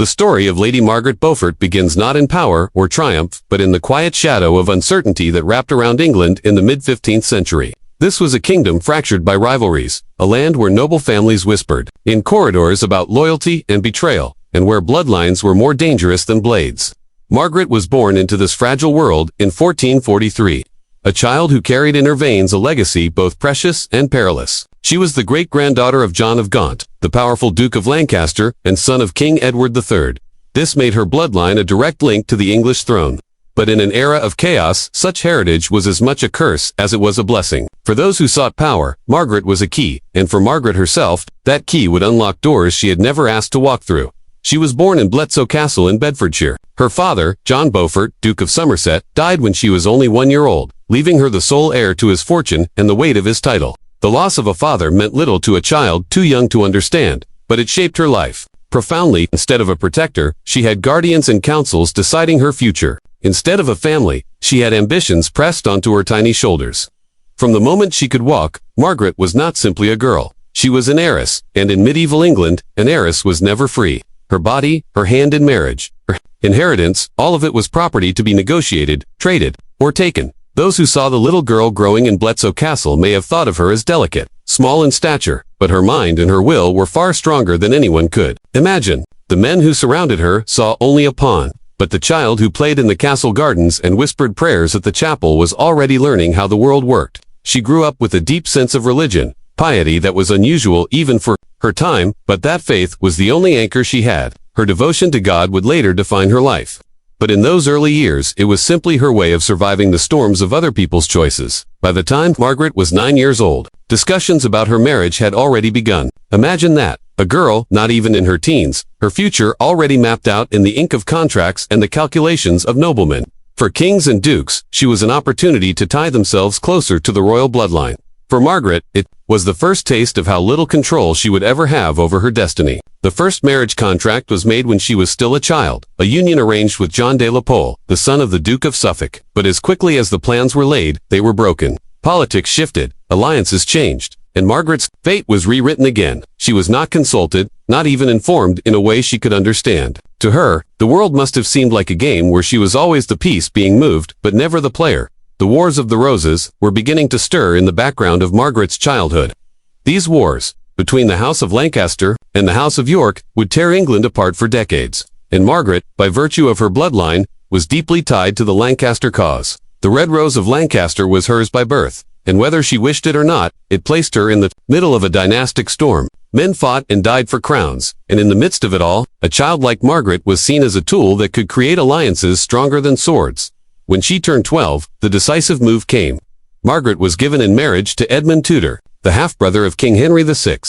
The story of Lady Margaret Beaufort begins not in power or triumph, but in the quiet shadow of uncertainty that wrapped around England in the mid-15th century. This was a kingdom fractured by rivalries, a land where noble families whispered in corridors about loyalty and betrayal, and where bloodlines were more dangerous than blades. Margaret was born into this fragile world in 1443. A child who carried in her veins a legacy both precious and perilous. She was the great-granddaughter of John of Gaunt, the powerful Duke of Lancaster and son of King Edward III. This made her bloodline a direct link to the English throne. But in an era of chaos, such heritage was as much a curse as it was a blessing. For those who sought power, Margaret was a key, and for Margaret herself, that key would unlock doors she had never asked to walk through. She was born in Bletsoe Castle in Bedfordshire. Her father, John Beaufort, Duke of Somerset, died when she was only 1 year old, leaving her the sole heir to his fortune and the weight of his title. The loss of a father meant little to a child too young to understand, but it shaped her life. Profoundly, instead of a protector, she had guardians and councils deciding her future. Instead of a family, she had ambitions pressed onto her tiny shoulders. From the moment she could walk, Margaret was not simply a girl. She was an heiress, and in medieval England, an heiress was never free. Her body, her hand in marriage, her inheritance, all of it was property to be negotiated, traded, or taken. Those who saw the little girl growing in Bletsoe Castle may have thought of her as delicate, small in stature, but her mind and her will were far stronger than anyone could imagine. The men who surrounded her saw only a pawn, but the child who played in the castle gardens and whispered prayers at the chapel was already learning how the world worked. She grew up with a deep sense of religion, piety that was unusual even for her time, but that faith was the only anchor she had. Her devotion to God would later define her life. But in those early years, it was simply her way of surviving the storms of other people's choices. By the time Margaret was 9 years old, discussions about her marriage had already begun. Imagine that. A girl, not even in her teens, her future already mapped out in the ink of contracts and the calculations of noblemen. For kings and dukes, she was an opportunity to tie themselves closer to the royal bloodline. For Margaret, it was the first taste of how little control she would ever have over her destiny. The first marriage contract was made when she was still a child, a union arranged with John de la Pole, the son of the Duke of Suffolk. But as quickly as the plans were laid, they were broken. Politics shifted, alliances changed, and Margaret's fate was rewritten again. She was not consulted, not even informed in a way she could understand. To her, the world must have seemed like a game where she was always the piece being moved, but never the player. The Wars of the Roses were beginning to stir in the background of Margaret's childhood. These wars, between the House of Lancaster and the House of York, would tear England apart for decades. And Margaret, by virtue of her bloodline, was deeply tied to the Lancaster cause. The Red Rose of Lancaster was hers by birth, and whether she wished it or not, it placed her in the middle of a dynastic storm. Men fought and died for crowns, and in the midst of it all, a child like Margaret was seen as a tool that could create alliances stronger than swords. When she turned 12, the decisive move came. Margaret was given in marriage to Edmund Tudor, the half-brother of King Henry VI.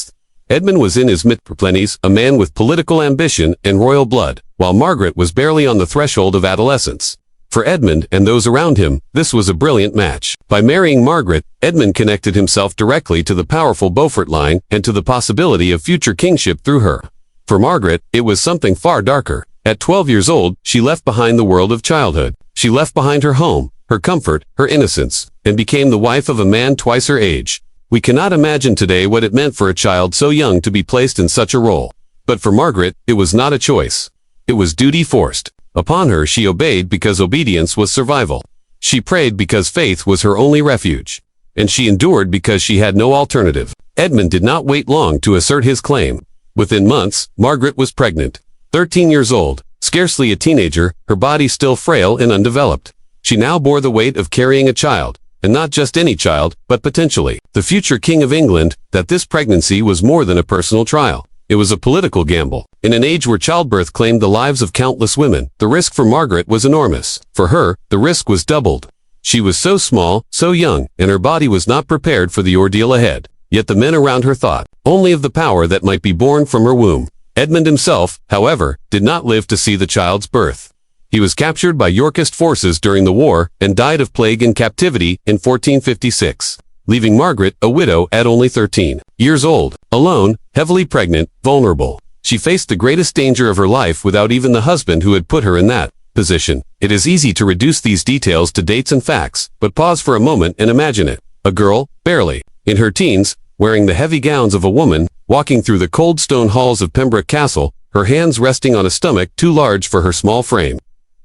Edmund was in his mid-20s, a man with political ambition and royal blood, while Margaret was barely on the threshold of adolescence. For Edmund and those around him, this was a brilliant match. By marrying Margaret, Edmund connected himself directly to the powerful Beaufort line and to the possibility of future kingship through her. For Margaret, it was something far darker. At 12 years old, she left behind the world of childhood. She left behind her home, her comfort, her innocence, and became the wife of a man twice her age. We cannot imagine today what it meant for a child so young to be placed in such a role. But for Margaret, it was not a choice. It was duty forced. Upon her she obeyed because obedience was survival. She prayed because faith was her only refuge. And she endured because she had no alternative. Edmund did not wait long to assert his claim. Within months, Margaret was pregnant. 13 years old, scarcely a teenager, her body still frail and undeveloped. She now bore the weight of carrying a child, and not just any child, but potentially the future King of England. That this pregnancy was more than a personal trial. It was a political gamble. In an age where childbirth claimed the lives of countless women, the risk for Margaret was enormous. For her, the risk was doubled. She was so small, so young, and her body was not prepared for the ordeal ahead. Yet the men around her thought only of the power that might be born from her womb. Edmund himself, however, did not live to see the child's birth. He was captured by Yorkist forces during the war and died of plague in captivity in 1456, leaving Margaret a widow at only 13 years old, alone, heavily pregnant, vulnerable. She faced the greatest danger of her life without even the husband who had put her in that position. It is easy to reduce these details to dates and facts, but pause for a moment and imagine it. A girl, barely in her teens, wearing the heavy gowns of a woman, walking through the cold stone halls of Pembroke Castle, her hands resting on a stomach too large for her small frame.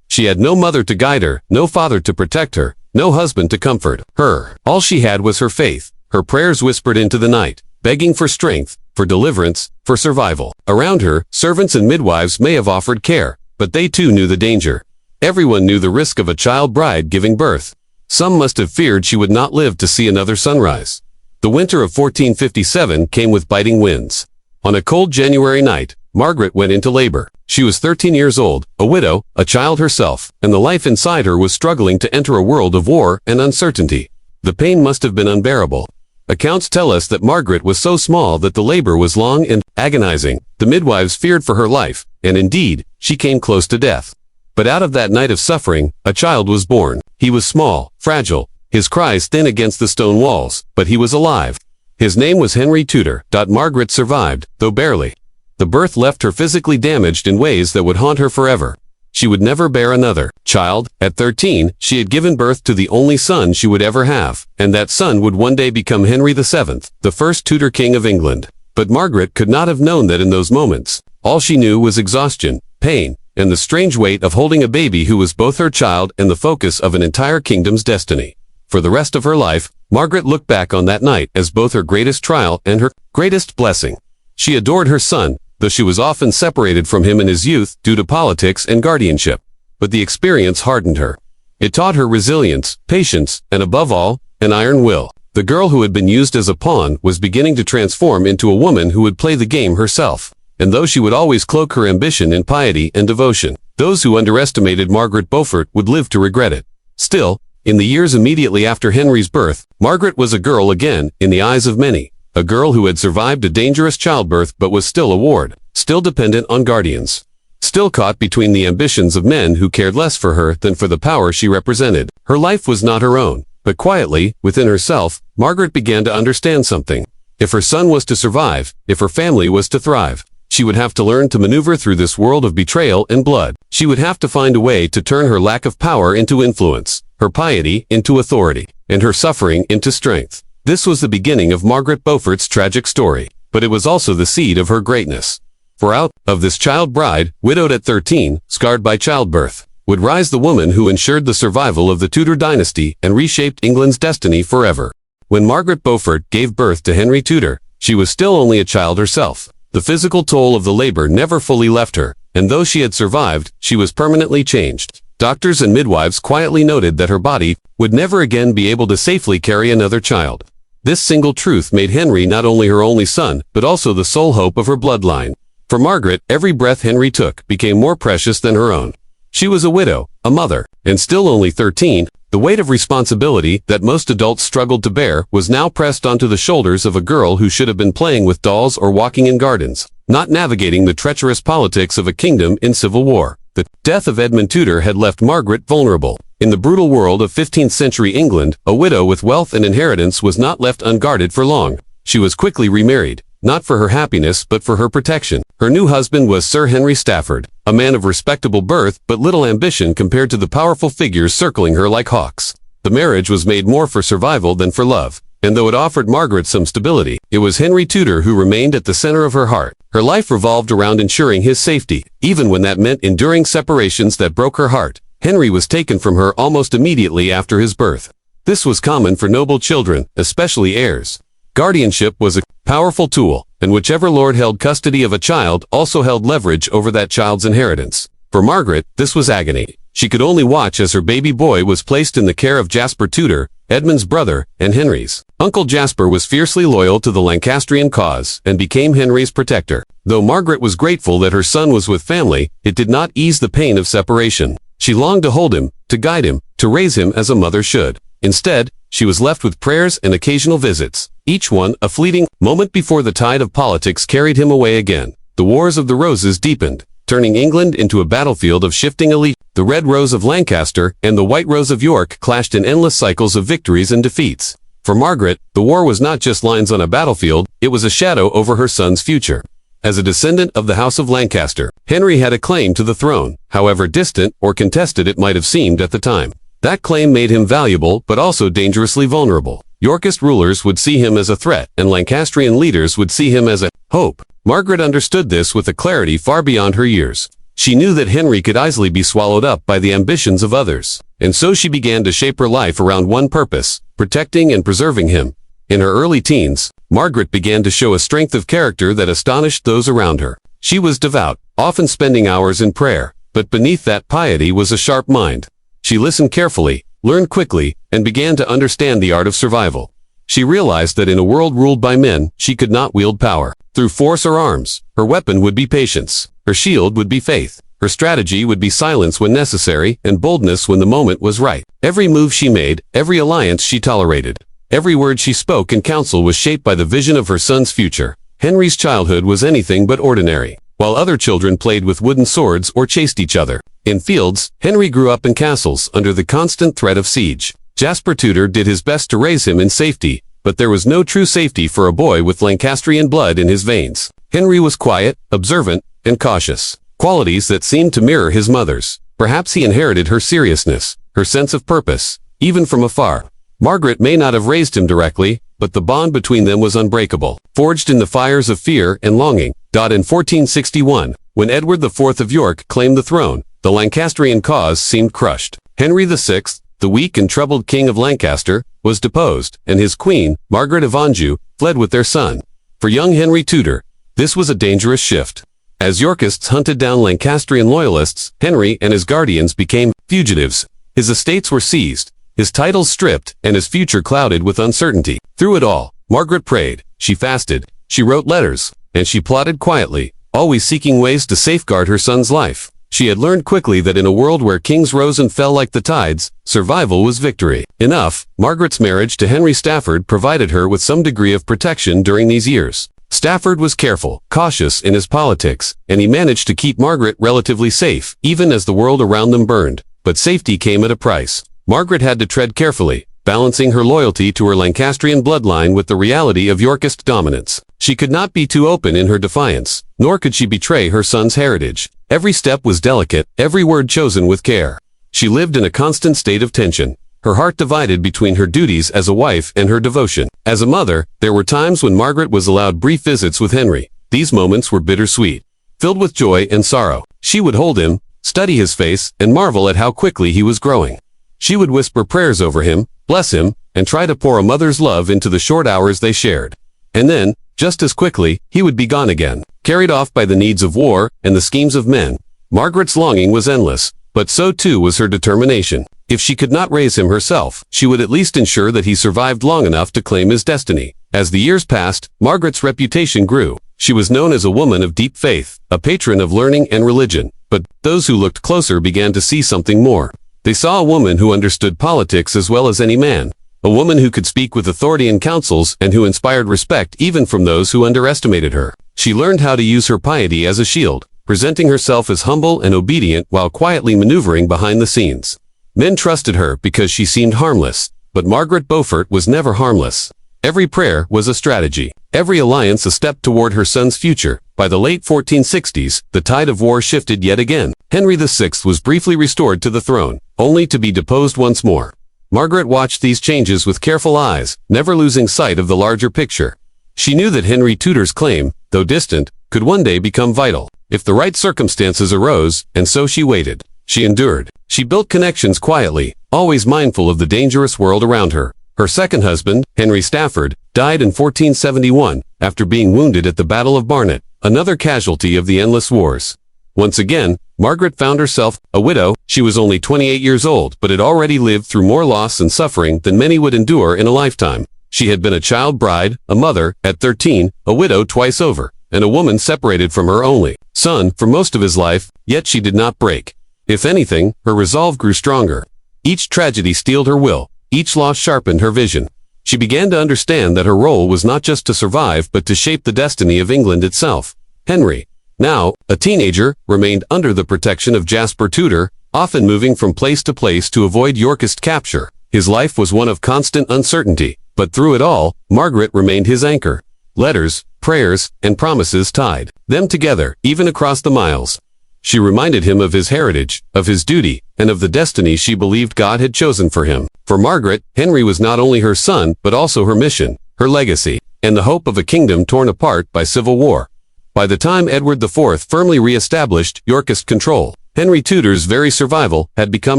She had no mother to guide her, no father to protect her, no husband to comfort her. All she had was her faith, her prayers whispered into the night, begging for strength, for deliverance, for survival. Around her, servants and midwives may have offered care, but they too knew the danger. Everyone knew the risk of a child bride giving birth. Some must have feared she would not live to see another sunrise. The winter of 1457 came with biting winds. On a cold January night, Margaret went into labor. She was 13 years old, a widow, a child herself, and the life inside her was struggling to enter a world of war and uncertainty. The pain must have been unbearable. Accounts tell us that Margaret was so small that the labor was long and agonizing. The midwives feared for her life, and indeed, she came close to death. But out of that night of suffering, a child was born. He was small, fragile, his cries thin against the stone walls, but he was alive. His name was Henry Tudor. Margaret survived, though barely. The birth left her physically damaged in ways that would haunt her forever. She would never bear another child. At 13, she had given birth to the only son she would ever have, and that son would one day become Henry VII, the first Tudor king of England. But Margaret could not have known that in those moments. All she knew was exhaustion, pain, and the strange weight of holding a baby who was both her child and the focus of an entire kingdom's destiny. For the rest of her life, Margaret looked back on that night as both her greatest trial and her greatest blessing. She adored her son, though she was often separated from him in his youth due to politics and guardianship. But the experience hardened her. It taught her resilience, patience, and above all, an iron will. The girl who had been used as a pawn was beginning to transform into a woman who would play the game herself. And though she would always cloak her ambition in piety and devotion, those who underestimated Margaret Beaufort would live to regret it. Still, in the years immediately after Henry's birth, Margaret was a girl again, in the eyes of many. A girl who had survived a dangerous childbirth but was still a ward, still dependent on guardians, still caught between the ambitions of men who cared less for her than for the power she represented. Her life was not her own, but quietly, within herself, Margaret began to understand something. If her son was to survive, if her family was to thrive, she would have to learn to maneuver through this world of betrayal and blood. She would have to find a way to turn her lack of power into influence, her piety into authority, and her suffering into strength. This was the beginning of Margaret Beaufort's tragic story, but it was also the seed of her greatness. For out of this child bride, widowed at 13, scarred by childbirth, would rise the woman who ensured the survival of the Tudor dynasty and reshaped England's destiny forever. When Margaret Beaufort gave birth to Henry Tudor, she was still only a child herself. The physical toll of the labor never fully left her, and though she had survived, she was permanently changed. Doctors and midwives quietly noted that her body would never again be able to safely carry another child. This single truth made Henry not only her only son, but also the sole hope of her bloodline. For Margaret, every breath Henry took became more precious than her own. She was a widow, a mother, and still only 13. The weight of responsibility that most adults struggled to bear was now pressed onto the shoulders of a girl who should have been playing with dolls or walking in gardens, not navigating the treacherous politics of a kingdom in civil war. The death of Edmund Tudor had left Margaret vulnerable. In the brutal world of 15th century England, a widow with wealth and inheritance was not left unguarded for long. She was quickly remarried, not for her happiness but for her protection. Her new husband was Sir Henry Stafford, a man of respectable birth but little ambition compared to the powerful figures circling her like hawks. The marriage was made more for survival than for love, and though it offered Margaret some stability, it was Henry Tudor who remained at the center of her heart. Her life revolved around ensuring his safety, even when that meant enduring separations that broke her heart. Henry was taken from her almost immediately after his birth. This was common for noble children, especially heirs. Guardianship was a powerful tool, and whichever lord held custody of a child also held leverage over that child's inheritance. For Margaret, this was agony. She could only watch as her baby boy was placed in the care of Jasper Tudor, Edmund's brother, and Henry's. Uncle Jasper was fiercely loyal to the Lancastrian cause and became Henry's protector. Though Margaret was grateful that her son was with family, it did not ease the pain of separation. She longed to hold him, to guide him, to raise him as a mother should. Instead, she was left with prayers and occasional visits, each one a fleeting moment before the tide of politics carried him away again. The Wars of the Roses deepened, turning England into a battlefield of shifting elite. The Red Rose of Lancaster and the White Rose of York clashed in endless cycles of victories and defeats. For Margaret, the war was not just lines on a battlefield, it was a shadow over her son's future. As a descendant of the House of Lancaster, Henry had a claim to the throne, however distant or contested it might have seemed at the time. That claim made him valuable but also dangerously vulnerable. Yorkist rulers would see him as a threat, and Lancastrian leaders would see him as a hope. Margaret understood this with a clarity far beyond her years. She knew that Henry could easily be swallowed up by the ambitions of others, and so she began to shape her life around one purpose: protecting and preserving him. In her early teens, Margaret began to show a strength of character that astonished those around her. She was devout, often spending hours in prayer, but beneath that piety was a sharp mind. She listened carefully, learned quickly, and began to understand the art of survival. She realized that in a world ruled by men, she could not wield power through force or arms. Her weapon would be patience. Her shield would be faith. Her strategy would be silence when necessary and boldness when the moment was right. Every move she made, every alliance she tolerated, every word she spoke in council was shaped by the vision of her son's future. Henry's childhood was anything but ordinary. While other children played with wooden swords or chased each other in fields, Henry grew up in castles under the constant threat of siege. Jasper Tudor did his best to raise him in safety, but there was no true safety for a boy with Lancastrian blood in his veins. Henry was quiet, observant, and cautious, qualities that seemed to mirror his mother's. Perhaps he inherited her seriousness, her sense of purpose, even from afar. Margaret may not have raised him directly, but the bond between them was unbreakable, forged in the fires of fear and longing. In 1461, when Edward IV of York claimed the throne, the Lancastrian cause seemed crushed. Henry VI, the weak and troubled king of Lancaster, was deposed, and his queen, Margaret of Anjou, fled with their son. For young Henry Tudor, this was a dangerous shift. As Yorkists hunted down Lancastrian loyalists, Henry and his guardians became fugitives. His estates were seized, his titles stripped, and his future clouded with uncertainty. Through it all, Margaret prayed, she fasted, she wrote letters, and she plotted quietly, always seeking ways to safeguard her son's life. She had learned quickly that in a world where kings rose and fell like the tides, survival was victory. Enough, Margaret's marriage to Henry Stafford provided her with some degree of protection during these years. Stafford was careful, cautious in his politics, and he managed to keep Margaret relatively safe, even as the world around them burned. But safety came at a price. Margaret had to tread carefully, balancing her loyalty to her Lancastrian bloodline with the reality of Yorkist dominance. She could not be too open in her defiance, nor could she betray her son's heritage. Every step was delicate, every word chosen with care. She lived in a constant state of tension, her heart divided between her duties as a wife and her devotion. As a mother, there were times when Margaret was allowed brief visits with Henry. These moments were bittersweet, filled with joy and sorrow. She would hold him, study his face, and marvel at how quickly he was growing. She would whisper prayers over him, bless him, and try to pour a mother's love into the short hours they shared. And then, just as quickly, he would be gone again, carried off by the needs of war and the schemes of men. Margaret's longing was endless, but so too was her determination. If she could not raise him herself, she would at least ensure that he survived long enough to claim his destiny. As the years passed, Margaret's reputation grew. She was known as a woman of deep faith, a patron of learning and religion. But those who looked closer began to see something more. They saw a woman who understood politics as well as any man. A woman who could speak with authority in councils and who inspired respect even from those who underestimated her. She learned how to use her piety as a shield, presenting herself as humble and obedient while quietly maneuvering behind the scenes. Men trusted her because she seemed harmless, but Margaret Beaufort was never harmless. Every prayer was a strategy, every alliance a step toward her son's future. By the late 1460s, the tide of war shifted yet again. Henry VI was briefly restored to the throne, only to be deposed once more. Margaret watched these changes with careful eyes, never losing sight of the larger picture. She knew that Henry Tudor's claim, though distant, could one day become vital, if the right circumstances arose, and so she waited. She endured. She built connections quietly, always mindful of the dangerous world around her. Her second husband, Henry Stafford, died in 1471, after being wounded at the Battle of Barnet, another casualty of the endless wars. Once again, Margaret found herself a widow. She was only 28 years old, but had already lived through more loss and suffering than many would endure in a lifetime. She had been a child bride, a mother, at 13, a widow twice over, and a woman separated from her only son for most of his life, yet she did not break. If anything, her resolve grew stronger. Each tragedy steeled her will, each loss sharpened her vision. She began to understand that her role was not just to survive but to shape the destiny of England itself. Henry, now a teenager, remained under the protection of Jasper Tudor, often moving from place to place to avoid Yorkist capture. His life was one of constant uncertainty, but through it all, Margaret remained his anchor. Letters, prayers, and promises tied them together, even across the miles. She reminded him of his heritage, of his duty, and of the destiny she believed God had chosen for him. For Margaret, Henry was not only her son, but also her mission, her legacy, and the hope of a kingdom torn apart by civil war. By the time Edward IV firmly re-established Yorkist control, Henry Tudor's very survival had become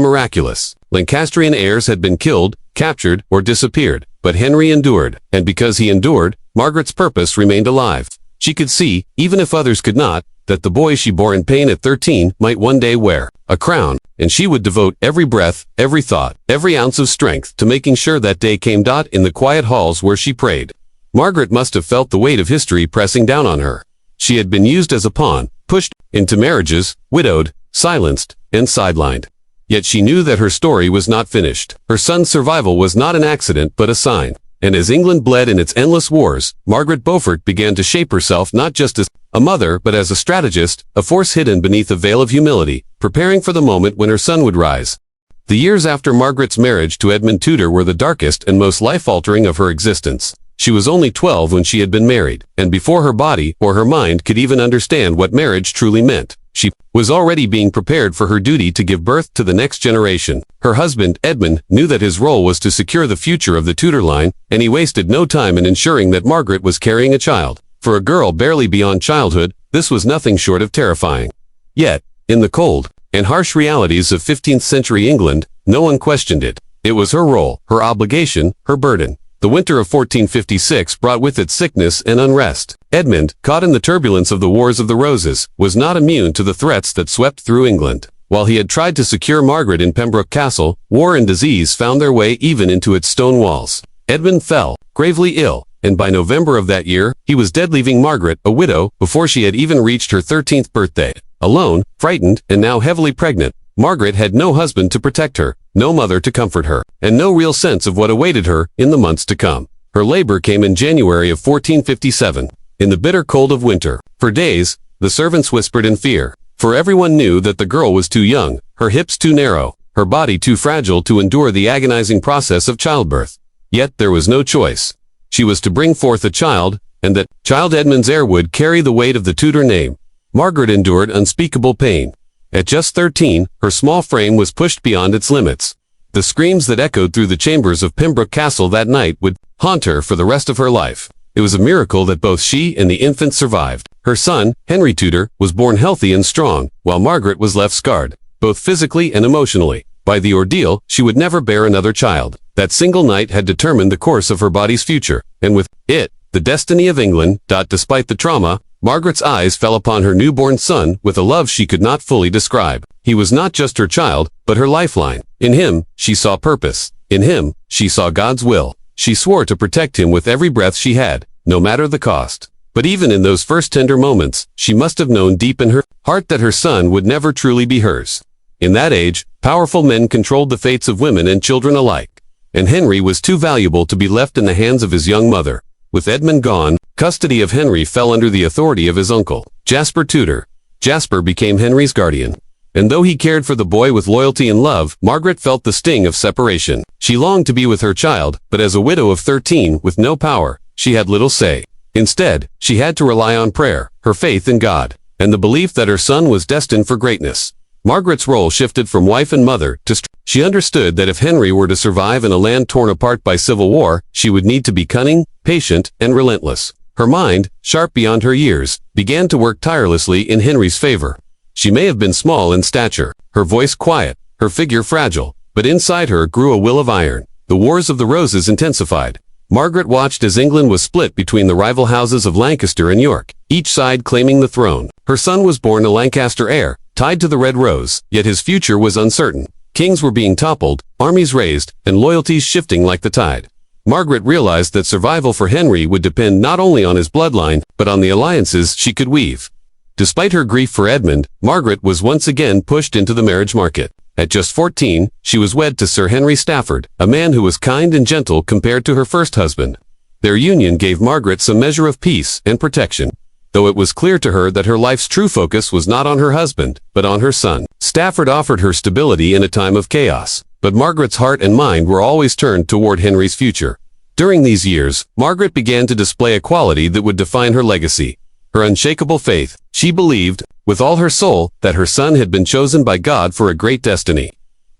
miraculous. Lancastrian heirs had been killed, captured, or disappeared, but Henry endured, and because he endured, Margaret's purpose remained alive. She could see, even if others could not, that the boy she bore in pain at 13 might one day wear a crown, and she would devote every breath, every thought, every ounce of strength to making sure that day came. In the quiet halls where she prayed, Margaret must have felt the weight of history pressing down on her. She had been used as a pawn, pushed into marriages, widowed, silenced, and sidelined. Yet she knew that her story was not finished. Her son's survival was not an accident but a sign. And as England bled in its endless wars, Margaret Beaufort began to shape herself not just as a mother but as a strategist, a force hidden beneath a veil of humility, preparing for the moment when her son would rise. The years after Margaret's marriage to Edmund Tudor were the darkest and most life-altering of her existence. She was only 12 when she had been married, and before her body or her mind could even understand what marriage truly meant, she was already being prepared for her duty to give birth to the next generation. Her husband, Edmund, knew that his role was to secure the future of the Tudor line, and he wasted no time in ensuring that Margaret was carrying a child. For a girl barely beyond childhood, this was nothing short of terrifying. Yet, in the cold and harsh realities of 15th century England, no one questioned it. It was her role, her obligation, her burden. The winter of 1456 brought with it sickness and unrest. Edmund, caught in the turbulence of the Wars of the Roses, was not immune to the threats that swept through England. While he had tried to secure Margaret in Pembroke Castle, war and disease found their way even into its stone walls. Edmund fell, gravely ill, and by November of that year, he was dead, leaving Margaret, a widow, before she had even reached her 13th birthday. Alone, frightened, and now heavily pregnant, Margaret had no husband to protect her, no mother to comfort her, and no real sense of what awaited her in the months to come. Her labor came in January of 1457, in the bitter cold of winter. For days, the servants whispered in fear, for everyone knew that the girl was too young, her hips too narrow, her body too fragile to endure the agonizing process of childbirth. Yet there was no choice. She was to bring forth a child, and that child Edmund's heir would carry the weight of the Tudor name. Margaret endured unspeakable pain. At just 13, her small frame was pushed beyond its limits. The screams that echoed through the chambers of Pembroke Castle that night would haunt her for the rest of her life. It was a miracle that both she and the infant survived. Her son, Henry Tudor, was born healthy and strong, while Margaret was left scarred, both physically and emotionally. By the ordeal, she would never bear another child. That single night had determined the course of her body's future, and with it, the destiny of England. Despite the trauma, Margaret's eyes fell upon her newborn son with a love she could not fully describe. He was not just her child, but her lifeline. In him, she saw purpose. In him, she saw God's will. She swore to protect him with every breath she had, no matter the cost. But even in those first tender moments, she must have known deep in her heart that her son would never truly be hers. In that age, powerful men controlled the fates of women and children alike. And Henry was too valuable to be left in the hands of his young mother. With Edmund gone, custody of Henry fell under the authority of his uncle, Jasper Tudor. Jasper became Henry's guardian. And though he cared for the boy with loyalty and love, Margaret felt the sting of separation. She longed to be with her child, but as a widow of 13 with no power, she had little say. Instead, she had to rely on prayer, her faith in God, and the belief that her son was destined for greatness. Margaret's role shifted from wife and mother to she understood that if Henry were to survive in a land torn apart by civil war, she would need to be cunning, patient, and relentless. Her mind, sharp beyond her years, began to work tirelessly in Henry's favor. She may have been small in stature, her voice quiet, her figure fragile, but inside her grew a will of iron. The Wars of the Roses intensified. Margaret watched as England was split between the rival houses of Lancaster and York, each side claiming the throne. Her son was born a Lancaster heir, tied to the Red Rose, yet his future was uncertain. Kings were being toppled, armies raised, and loyalties shifting like the tide. Margaret realized that survival for Henry would depend not only on his bloodline, but on the alliances she could weave. Despite her grief for Edmund, Margaret was once again pushed into the marriage market. At just 14, she was wed to Sir Henry Stafford, a man who was kind and gentle compared to her first husband. Their union gave Margaret some measure of peace and protection, though it was clear to her that her life's true focus was not on her husband, but on her son. Stafford offered her stability in a time of chaos, but Margaret's heart and mind were always turned toward Henry's future. During these years, Margaret began to display a quality that would define her legacy: her unshakable faith. She believed, with all her soul, that her son had been chosen by God for a great destiny.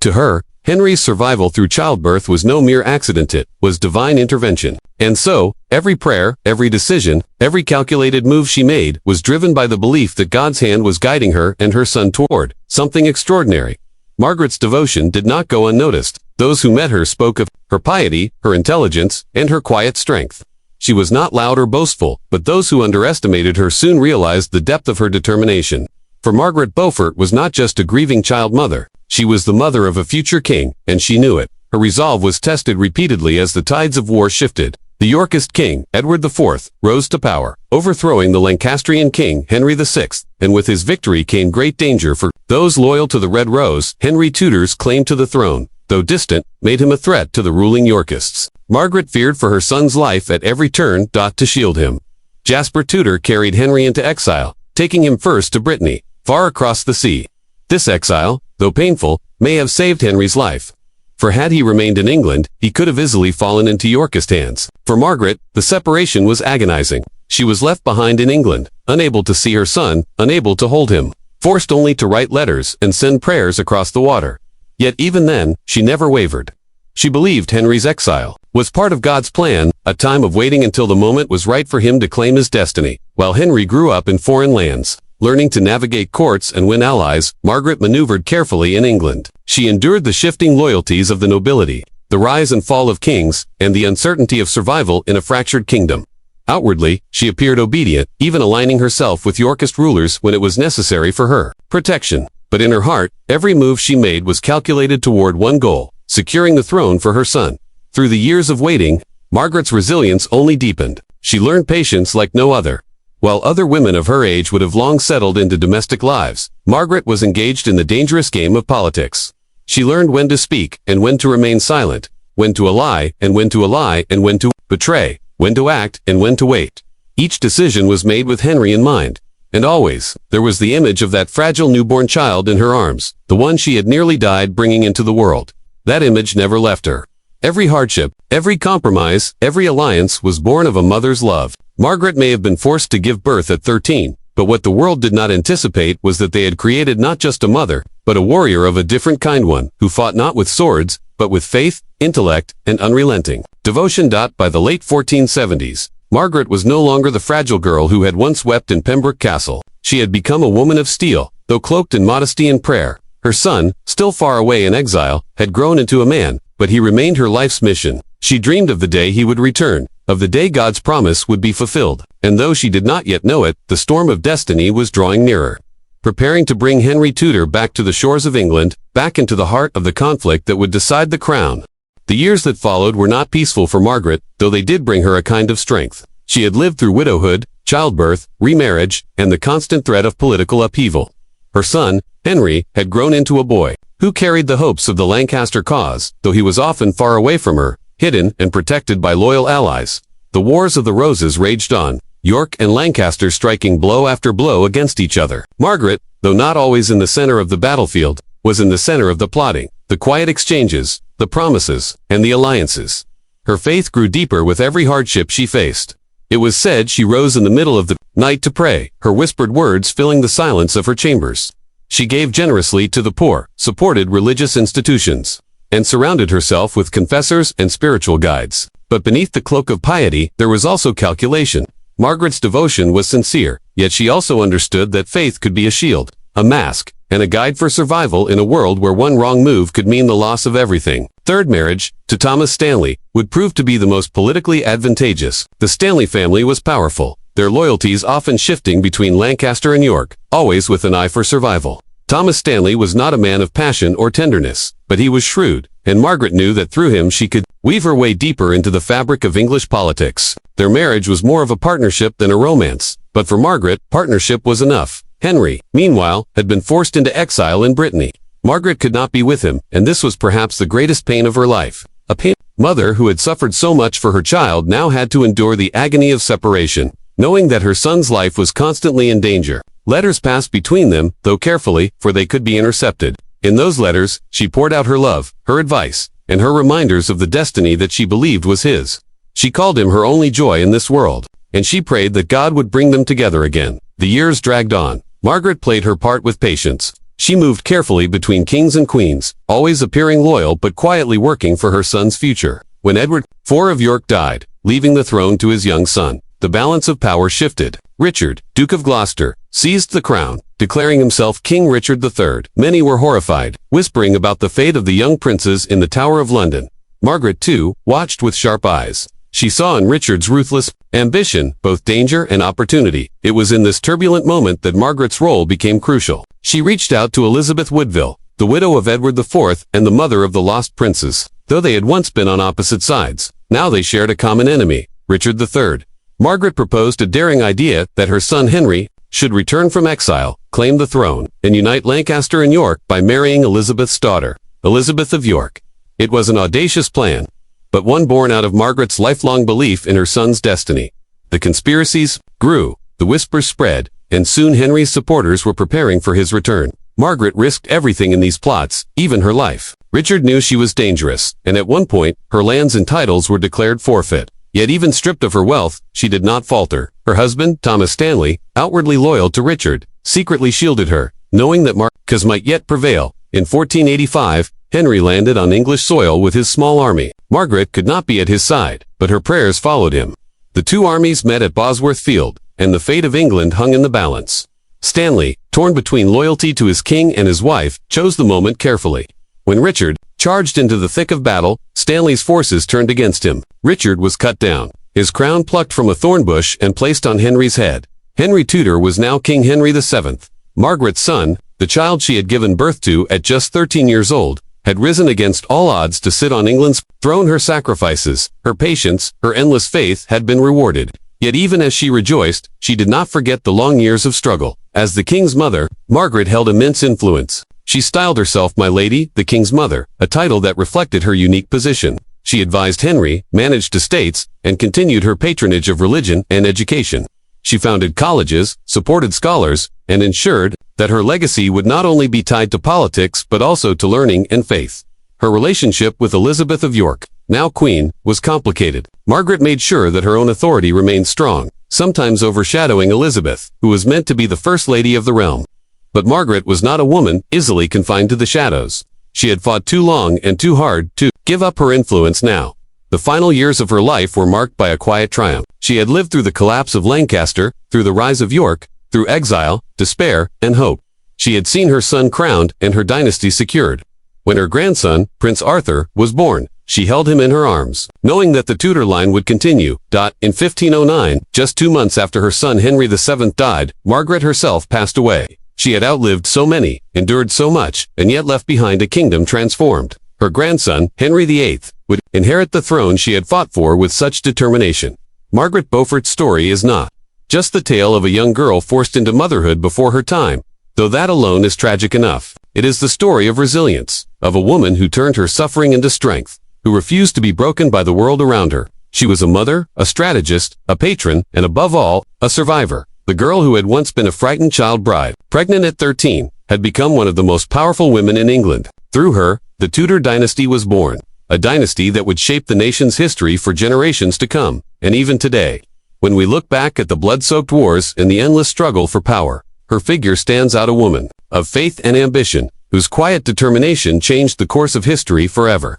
To her, Henry's survival through childbirth was no mere accident, it was divine intervention. And so, every prayer, every decision, every calculated move she made was driven by the belief that God's hand was guiding her and her son toward something extraordinary. Margaret's devotion did not go unnoticed. Those who met her spoke of her piety, her intelligence, and her quiet strength. She was not loud or boastful, but those who underestimated her soon realized the depth of her determination. For Margaret Beaufort was not just a grieving child mother. She was the mother of a future king, and she knew it. Her resolve was tested repeatedly as the tides of war shifted. The Yorkist king, Edward IV, rose to power, overthrowing the Lancastrian king, Henry VI, and with his victory came great danger for those loyal to the Red Rose. Henry Tudor's claim to the throne, though distant, made him a threat to the ruling Yorkists. Margaret feared for her son's life at every turn. To shield him, Jasper Tudor carried Henry into exile, taking him first to Brittany, far across the sea. This exile, though painful, may have saved Henry's life. For had he remained in England, he could have easily fallen into Yorkist hands. For Margaret, the separation was agonizing. She was left behind in England, unable to see her son, unable to hold him, forced only to write letters and send prayers across the water. Yet even then, she never wavered. She believed Henry's exile was part of God's plan, a time of waiting until the moment was right for him to claim his destiny. While Henry grew up in foreign lands, learning to navigate courts and win allies, Margaret maneuvered carefully in England. She endured the shifting loyalties of the nobility, the rise and fall of kings, and the uncertainty of survival in a fractured kingdom. Outwardly, she appeared obedient, even aligning herself with Yorkist rulers when it was necessary for her protection. But in her heart, every move she made was calculated toward one goal, securing the throne for her son. Through the years of waiting, Margaret's resilience only deepened. She learned patience like no other. While other women of her age would have long settled into domestic lives, Margaret was engaged in the dangerous game of politics. She learned when to speak and when to remain silent, when to lie and when to lie and when to betray, when to act and when to wait. Each decision was made with Henry in mind. And always, there was the image of that fragile newborn child in her arms, the one she had nearly died bringing into the world. That image never left her. Every hardship, every compromise, every alliance was born of a mother's love. Margaret may have been forced to give birth at 13, but what the world did not anticipate was that they had created not just a mother, but a warrior of a different kind, one who fought not with swords, but with faith, intellect, and unrelenting devotion. By the late 1470s, Margaret was no longer the fragile girl who had once wept in Pembroke Castle. She had become a woman of steel, though cloaked in modesty and prayer. Her son, still far away in exile, had grown into a man, but he remained her life's mission. She dreamed of the day he would return, of the day God's promise would be fulfilled. And though she did not yet know it, the storm of destiny was drawing nearer, preparing to bring Henry Tudor back to the shores of England, back into the heart of the conflict that would decide the crown. The years that followed were not peaceful for Margaret, though they did bring her a kind of strength. She had lived through widowhood, childbirth, remarriage, and the constant threat of political upheaval. Her son, Henry, had grown into a boy who carried the hopes of the Lancaster cause, though he was often far away from her, hidden and protected by loyal allies. The Wars of the Roses raged on, York and Lancaster striking blow after blow against each other. Margaret, though not always in the center of the battlefield, was in the center of the plotting, the quiet exchanges, the promises, and the alliances. Her faith grew deeper with every hardship she faced. It was said she rose in the middle of the night to pray, her whispered words filling the silence of her chambers. She gave generously to the poor, supported religious institutions, and surrounded herself with confessors and spiritual guides. But beneath the cloak of piety, there was also calculation. Margaret's devotion was sincere, yet she also understood that faith could be a shield, a mask, and a guide for survival in a world where one wrong move could mean the loss of everything. Third marriage, to Thomas Stanley, would prove to be the most politically advantageous. The Stanley family was powerful, their loyalties often shifting between Lancaster and York, always with an eye for survival. Thomas Stanley was not a man of passion or tenderness, but he was shrewd, and Margaret knew that through him she could weave her way deeper into the fabric of English politics. Their marriage was more of a partnership than a romance, but for Margaret, partnership was enough. Henry, meanwhile, had been forced into exile in Brittany. Margaret could not be with him, and this was perhaps the greatest pain of her life. A pain. Mother who had suffered so much for her child now had to endure the agony of separation, knowing that her son's life was constantly in danger. Letters passed between them, though carefully, for they could be intercepted. In those letters, she poured out her love, her advice, and her reminders of the destiny that she believed was his. She called him her only joy in this world, and she prayed that God would bring them together again. The years dragged on. Margaret played her part with patience. She moved carefully between kings and queens, always appearing loyal but quietly working for her son's future. When Edward IV of York died, leaving the throne to his young son, the balance of power shifted. Richard, Duke of Gloucester, seized the crown, declaring himself King Richard III. Many were horrified, whispering about the fate of the young princes in the Tower of London. Margaret, too, watched with sharp eyes. She saw in Richard's ruthless ambition both danger and opportunity. It was in this turbulent moment that Margaret's role became crucial. She reached out to Elizabeth Woodville, the widow of Edward IV and the mother of the lost princes. Though they had once been on opposite sides, now they shared a common enemy, Richard III. Margaret proposed a daring idea that her son Henry should return from exile, claim the throne, and unite Lancaster and York by marrying Elizabeth's daughter, Elizabeth of York. It was an audacious plan, but one born out of Margaret's lifelong belief in her son's destiny. The conspiracies grew, the whispers spread, and soon Henry's supporters were preparing for his return. Margaret risked everything in these plots, even her life. Richard knew she was dangerous, and at one point, her lands and titles were declared forfeit. Yet even stripped of her wealth, she did not falter. Her husband, Thomas Stanley, outwardly loyal to Richard, secretly shielded her, knowing that Margaret might yet prevail. In 1485, Henry landed on English soil with his small army. Margaret could not be at his side, but her prayers followed him. The two armies met at Bosworth Field, and the fate of England hung in the balance. Stanley, torn between loyalty to his king and his wife, chose the moment carefully. When Richard charged into the thick of battle, Stanley's forces turned against him. Richard was cut down, his crown plucked from a thorn bush and placed on Henry's head. Henry Tudor was now King Henry VII. Margaret's son, the child she had given birth to at just 13 years old, had risen against all odds to sit on England's throne. Her sacrifices, her patience, her endless faith had been rewarded. Yet even as she rejoiced, she did not forget the long years of struggle. As the king's mother, Margaret held immense influence. She styled herself My Lady, the King's Mother, a title that reflected her unique position. She advised Henry, managed estates, and continued her patronage of religion and education. She founded colleges, supported scholars, and ensured that her legacy would not only be tied to politics but also to learning and faith. Her relationship with Elizabeth of York, now Queen, was complicated. Margaret made sure that her own authority remained strong, sometimes overshadowing Elizabeth, who was meant to be the First Lady of the realm. But Margaret was not a woman easily confined to the shadows. She had fought too long and too hard to give up her influence now. The final years of her life were marked by a quiet triumph. She had lived through the collapse of Lancaster, through the rise of York, through exile, despair, and hope. She had seen her son crowned and her dynasty secured. When her grandson, Prince Arthur, was born, she held him in her arms, knowing that the Tudor line would continue. In 1509, just 2 months after her son Henry VII died, Margaret herself passed away. She had outlived so many, endured so much, and yet left behind a kingdom transformed. Her grandson, Henry VIII, would inherit the throne she had fought for with such determination. Margaret Beaufort's story is not just the tale of a young girl forced into motherhood before her time, though that alone is tragic enough. It is the story of resilience, of a woman who turned her suffering into strength, who refused to be broken by the world around her. She was a mother, a strategist, a patron, and above all, a survivor. The girl who had once been a frightened child bride, pregnant at 13, had become one of the most powerful women in England. Through her, the Tudor dynasty was born, a dynasty that would shape the nation's history for generations to come. And even today, when we look back at the blood-soaked wars and the endless struggle for power, her figure stands out, a woman of faith and ambition, whose quiet determination changed the course of history forever.